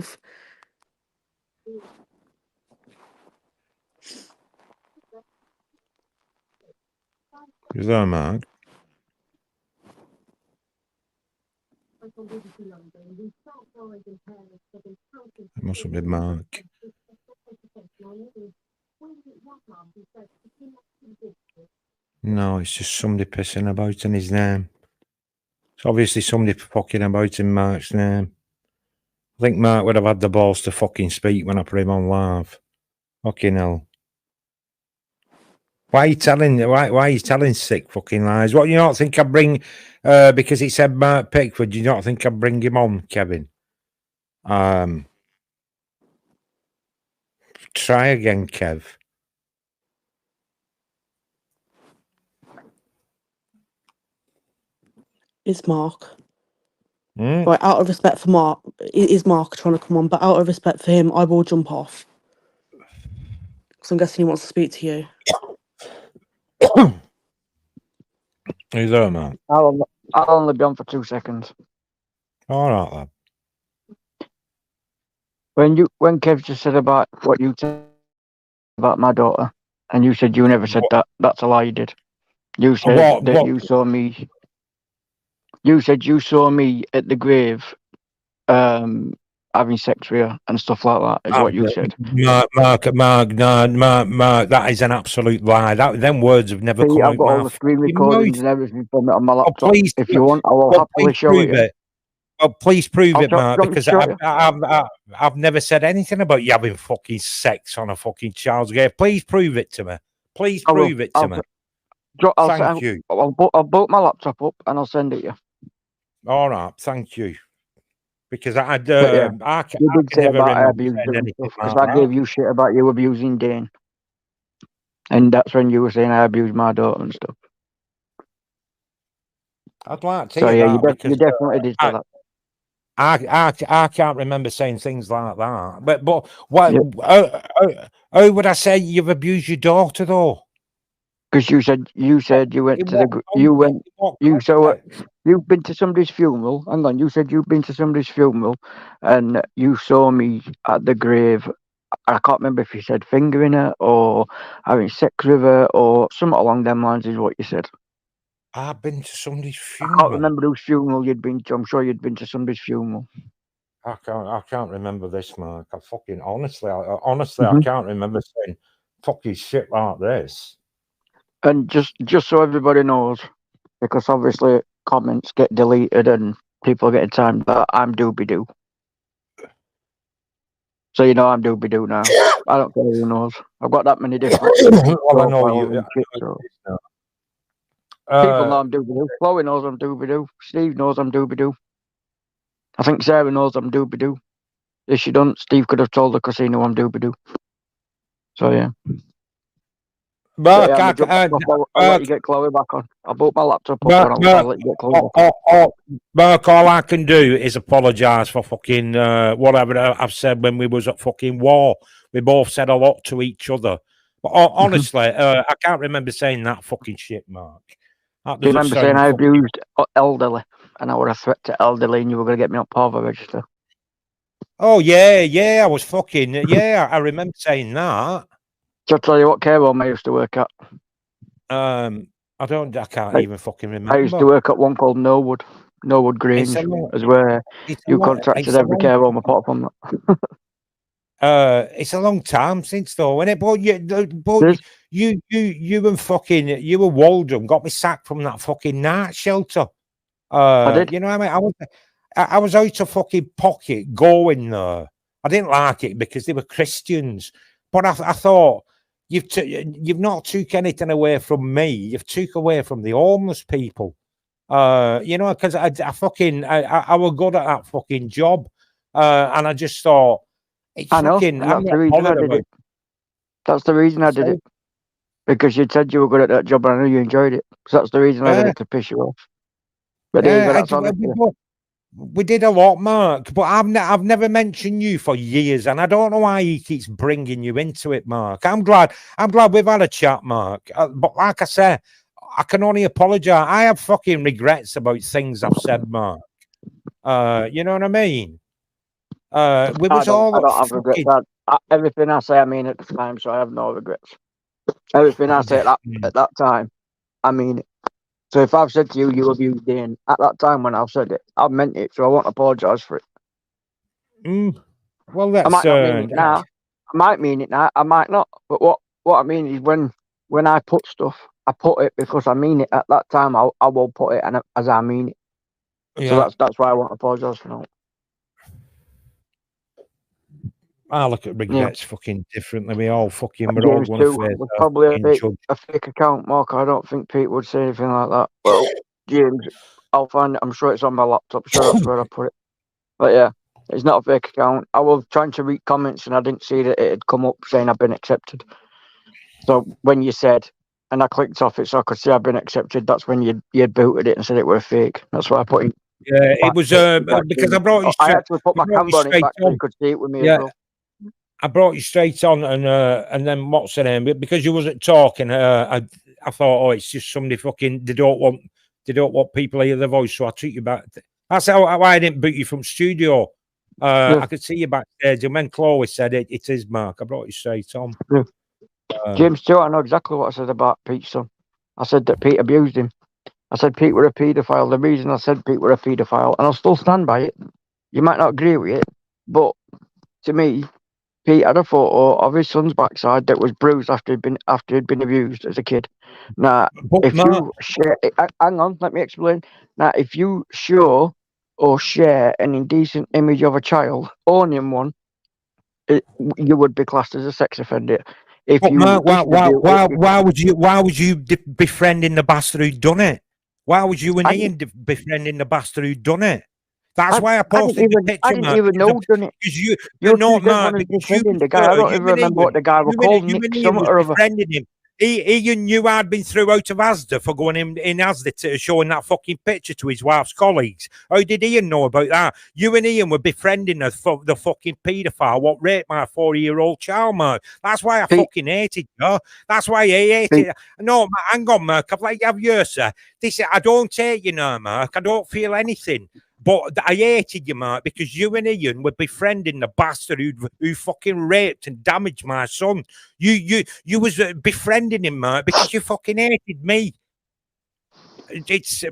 yourself. Is there, Mark? It must have been Mark. No, it's just somebody pissing about in his name. It's obviously somebody fucking about in Mark's name. I think Mark would have had the balls to fucking speak when I put him on live. Fucking hell. Why are you telling sick fucking lies? What, you not think I'd bring because he said Mark Pickford, you not think I'd bring him on, Kevin? Try again, Kev. It's Mark. Right, out of respect for Mark, it is Mark trying to come on, but out of respect for him, I will jump off. So I'm guessing he wants to speak to you. Is there, man? I'll only be on for 2 seconds. All right, lad. When Kev just said about what you said about my daughter, and you said you never said that, that's a lie you did. You said that you saw me. You said you saw me at the grave, having sex with her and stuff like that. Is what you said. Mark, that is an absolute lie. Them words have never come out. I've got all the screen recordings and everything from it on my laptop. Please, if you want, I will happily show it. Well, please prove it, Mark, because I've never said anything about you having fucking sex on a fucking child's grave. Please prove it to me. Please prove it to me. Thank you. I'll boot my laptop up and I'll send it you. All right, thank you. Because I you did say about I abused because I gave you shit about you abusing Dane, and that's when you were saying I abused my daughter and stuff. I'd like to hear that. You definitely did say that. I can't remember saying things like that. But what? How would I say you've abused your daughter though? Because you said you went to the you've been to somebody's funeral. Hang on, you said you've been to somebody's funeral, and you saw me at the grave. I can't remember if you said fingering her or having sex with her or something along them lines. Is what you said. I've been to somebody's funeral. I can't remember whose funeral you'd been to. I'm sure you'd been to somebody's funeral. I can't remember this, Mark. I can't remember saying fucking shit like this. And just so everybody knows, because obviously comments get deleted and people get timed, but I'm Doobie-Doo. So you know I'm Doobie-Doo now. I don't care who knows. I've got that many different well, I know you. People know I'm Doobie-Doo. Chloe knows I'm Doobie-Doo. Steve knows I'm Doobie-Doo. I think Sarah knows I'm Doobie-Doo. If she don't, Steve could have told her because he knew I'm Doobie-Doo. So yeah. Mark, I'll let you get Chloe back on. I'll boot my laptop up and I'll let you get Chloe back on. Mark, all I can do is apologise for fucking whatever I've said when we was at fucking war. We both said a lot to each other. But honestly, I can't remember saying that fucking shit, Mark. Do you remember saying I abused elderly and I were a threat to elderly and you were going to get me on Parva register? Oh, yeah, I was fucking, I remember saying that. Shall I tell you what care home I used to work at? I can't even fucking remember. I used to work at one called Norwood Grange, is where you contracted every care home apart from that. It's a long time since though, isn't it? But you and Waldron got me sacked from that fucking night shelter. I did. You know what I mean? I was out of fucking pocket going there. I didn't like it because they were Christians, but I thought you've not took anything away from me. You've took away from the homeless people. You know, because I was good at that fucking job, and I just thought. I know. That's the reason I did it. That's the reason I did it. Because you said you were good at that job and I knew you enjoyed it. So that's the reason I did it, to piss you off. But we did a lot, Mark, but I've never mentioned you for years, and I don't know why he keeps bringing you into it, Mark. I'm glad we've had a chat, Mark. But like I said, I can only apologise. I have fucking regrets about things I've said, Mark. You know what I mean? We was all. I don't have regrets. Everything I say, I mean at the time, so I have no regrets. Everything I say at that time, I mean it. So if I've said to you, you abused Ian, at that time when I've said it, I've meant it, so I won't apologise for it. Well, that's. I might not mean it now. I might mean it now. I might not. But what I mean is when I put stuff, I put it because I mean it. At that time, I will put it as I mean it. Yeah. So that's why I won't apologise for now. I look at regrets fucking differently. We're all going to face probably a fake account, Mark. I don't think Pete would say anything like that. Well, James, I'll find it. I'm sure it's on my laptop. Sure, that's where I put it. But yeah, it's not a fake account. I was trying to read comments and I didn't see that it had come up saying I've been accepted. So when you said, and I clicked off it so I could see I've been accepted, that's when you had booted it and said it were fake. That's why I put it. Yeah, it was because I brought you. I actually put my camera on it back so you could see it with me as well. I brought you straight on, and then what's the name? Because you wasn't talking, I thought, oh, it's just somebody fucking. They don't want people to hear their voice, so I treat you back. That's how I didn't boot you from studio. I could see you backstage, and when Chloe said it is Mark. I brought you straight on. James Stewart, I know exactly what I said about Pete's son. I said that Pete abused him. I said Pete were a paedophile. The reason I said Pete were a paedophile, and I'll still stand by it. You might not agree with it, but to me, Pete had a photo of his son's backside that was bruised after he'd been abused as a kid. Now, you share, hang on, let me explain. Now, if you show or share an indecent image of a child, owning one, you would be classed as a sex offender. If you, why would you befriending the bastard who done it? Why would you and Ian befriending the bastard who done it? That's why I posted the picture. I didn't even know done it. Because you're not Mark. The guy. I don't even remember what the guy was called. Nick something or other. Him. Ian knew I'd been through out of Asda for going in Asda to showing that fucking picture to his wife's colleagues. How did Ian know about that? You and Ian were befriending the fucking paedophile what raped my 4-year-old child, Mark. That's why I fucking hated you. That's why I hated. No, hang on, Mark. I've let you have yours, sir. I don't hate you now, Mark. I don't feel anything. But I hated you, Mark, because you and Ian were befriending the bastard who fucking raped and damaged my son. You was befriending him, Mark, because you fucking hated me.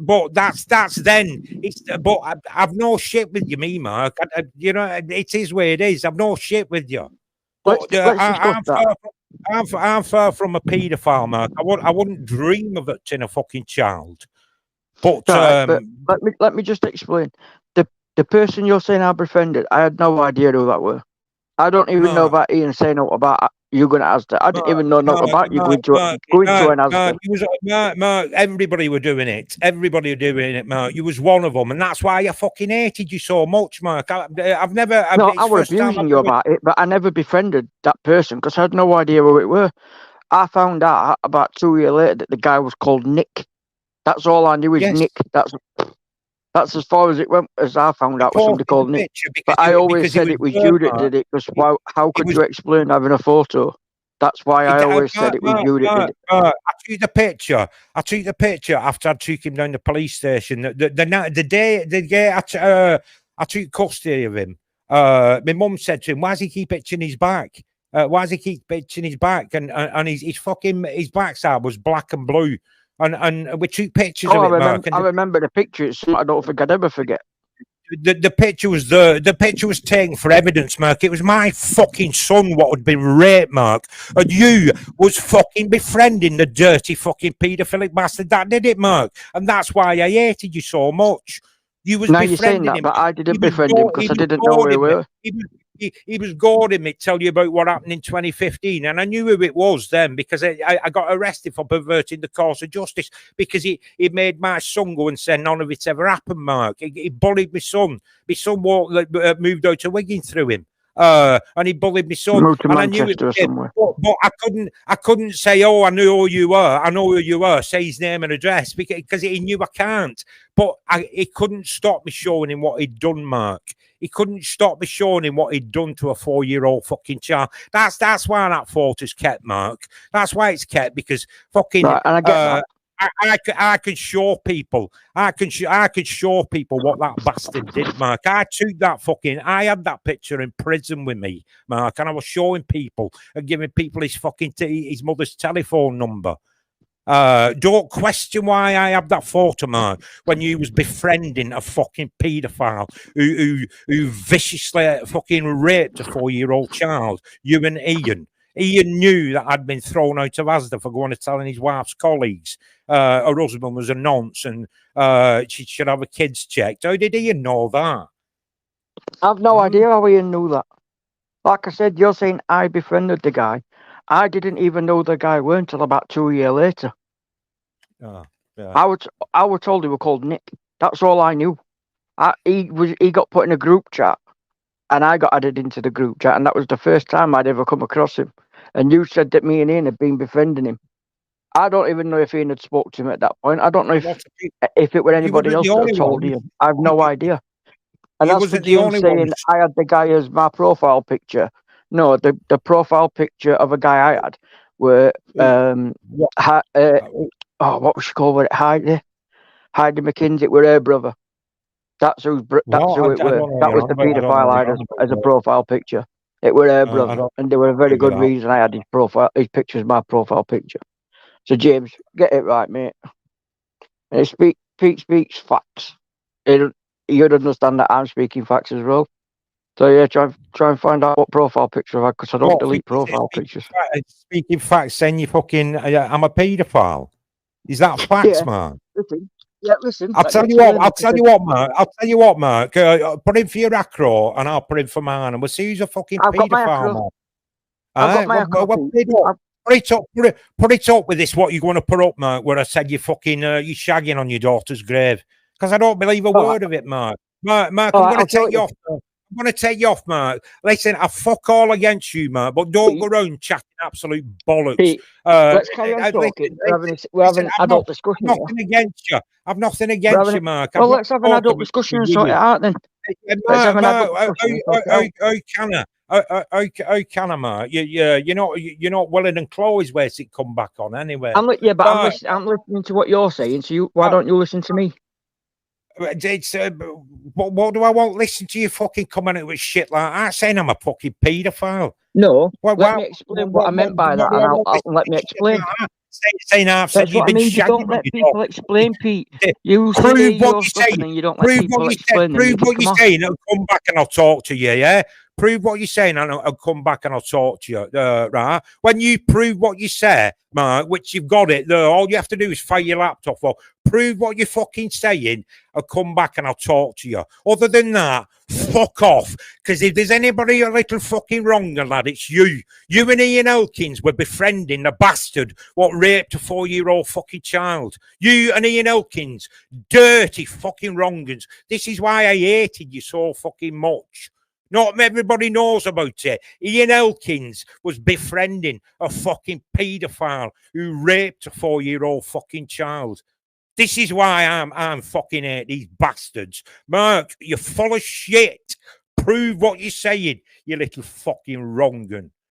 But that's then. But I've no shit with you, me, Mark. You know, it is where it is. I've no shit with you. But I'm far from a paedophile, Mark. I wouldn't dream of it in a fucking child. But let me just explain. The person you're saying I befriended, I had no idea who that were. I don't even know about Ian saying about you going to Asda. I didn't even know nothing about you going to an Asda. Mark, everybody were doing it. Everybody were doing it, Mark. You was one of them, and that's why I fucking hated you so much, Mark. I've never. I was abusing you about it, but I never befriended that person because I had no idea who it were. I found out about 2 years later that the guy was called Nick. That's all I knew is Nick. That's as far as it went, as I found out was somebody called Nick. But I always said it was you that did it, because how could you explain having a photo? That's why I always said it was you that did it. I took the picture. I took the picture after I took him down the police station. The day I took custody of him, my mum said to him, "Why does he keep itching his back? Why does he keep itching his back?" And his backside was black and blue. And we took pictures of it, Mark. I remember the picture. It's something I don't think I'd ever forget. The picture was there. The picture was taken for evidence, Mark. It was my fucking son what had been raped, Mark. And you was fucking befriending the dirty fucking paedophilic bastard that did it, Mark. And that's why I hated you so much. You was befriending you're saying that, him. But I didn't befriend him because I didn't know who he were. He was goading me to tell you about what happened in 2015, and I knew who it was then because I got arrested for perverting the course of justice because he made my son go and say none of it's ever happened, Mark. He bullied my son. My son moved out to Wigan through him. And he bullied my son. Moved to Manchester or somewhere. But I couldn't say, oh, I knew who you were. I know who you were. Say his name and address because he knew I can't. But he couldn't stop me showing him what he'd done, Mark. He couldn't stop me showing him what he'd done to a 4-year-old fucking child. That's why that photo's kept, Mark. That's why it's kept because fucking. Right, and I get that. I could show people. I could show people what that bastard did, Mark. I had that picture in prison with me, Mark, and I was showing people and giving people his fucking his mother's telephone number. Don't question why I have that photo, Mark, when you was befriending a fucking paedophile who viciously fucking raped a 4-year-old child. You and Ian. Ian knew that I'd been thrown out of Asda for going to telling his wife's colleagues her husband was a nonce and she should have her kids checked. How did Ian know that? I've no idea how Ian knew that. Like I said, you're saying I befriended the guy. I didn't even know the guy weren't until about 2 years later. Oh, yeah. I was told he was called Nick. That's all I knew. He got put in a group chat, and I got added into the group chat, and that was the first time I'd ever come across him. And you said that me and Ian had been befriending him. I don't even know if Ian had spoke to him at that point. I don't know if it were anybody else that had told Ian. I have no idea. And that's for you saying I had the guy as my profile picture. No, the profile picture of a guy I had were what was she called? Heidi McKinsey. Were her brother. That's who it were. That was the paedophile I had as a profile picture. It were her brother, and they were a very good reason I had his picture as my profile picture. So James, get it right, mate. And Pete speaks facts. You'd understand that I'm speaking facts as well. So yeah, try and find out what profile picture I've had, because I don't delete profile pictures. Speaking facts, saying you fucking I'm a paedophile. Is that facts, man? Listen. I'll tell you what, Mark. Put in for your acro, and I'll put in for mine, and we'll see who's a fucking paedophile, man. I've got my acro. Put it up with this. What you want to put up, Mark? Where I said you fucking you shagging on your daughter's grave, because I don't believe a word of it, Mark. Mark, I'm going to take you off. I'm going to take you off, Mark. Listen, I fuck all against you, Mark, but don't go around chatting absolute bollocks. Pete, let's carry on talking. We're having an adult discussion. Nothing against you. I've nothing against you, Mark. Well, let's have an adult discussion and sort it out then. Let's have an adult discussion. How can I, Mark? You're not willing and Chloe's where it come back on anyway. I'm listening to what you're saying. So why don't you listen to me? It's what do I want to listen to you fucking coming out with shit like that, saying I'm a fucking paedophile? No, let me explain what I meant by that, and I'll let me explain. Saying I've said you've been shagging. You don't let people explain, Pete. You prove what you're saying, and you don't let people explain. Prove what you're saying, and come back and I'll talk to you. Yeah. Prove what you're saying, and I'll come back and I'll talk to you. Right? When you prove what you say, Mark, which you've got it, all you have to do is fire your laptop off. Prove what you're fucking saying. I'll come back and I'll talk to you. Other than that, fuck off. Because if there's anybody a little fucking wrong, lad, it's you. You and Ian Elkins were befriending the bastard what raped a 4-year-old fucking child. You and Ian Elkins, dirty fucking wrong'uns. This is why I hated you so fucking much. Not everybody knows about it. Ian Elkins was befriending a fucking paedophile who raped a 4-year-old fucking child. This is why I'm fucking hate these bastards. Mark, you're full of shit. Prove what you're saying, you little fucking wrong'un.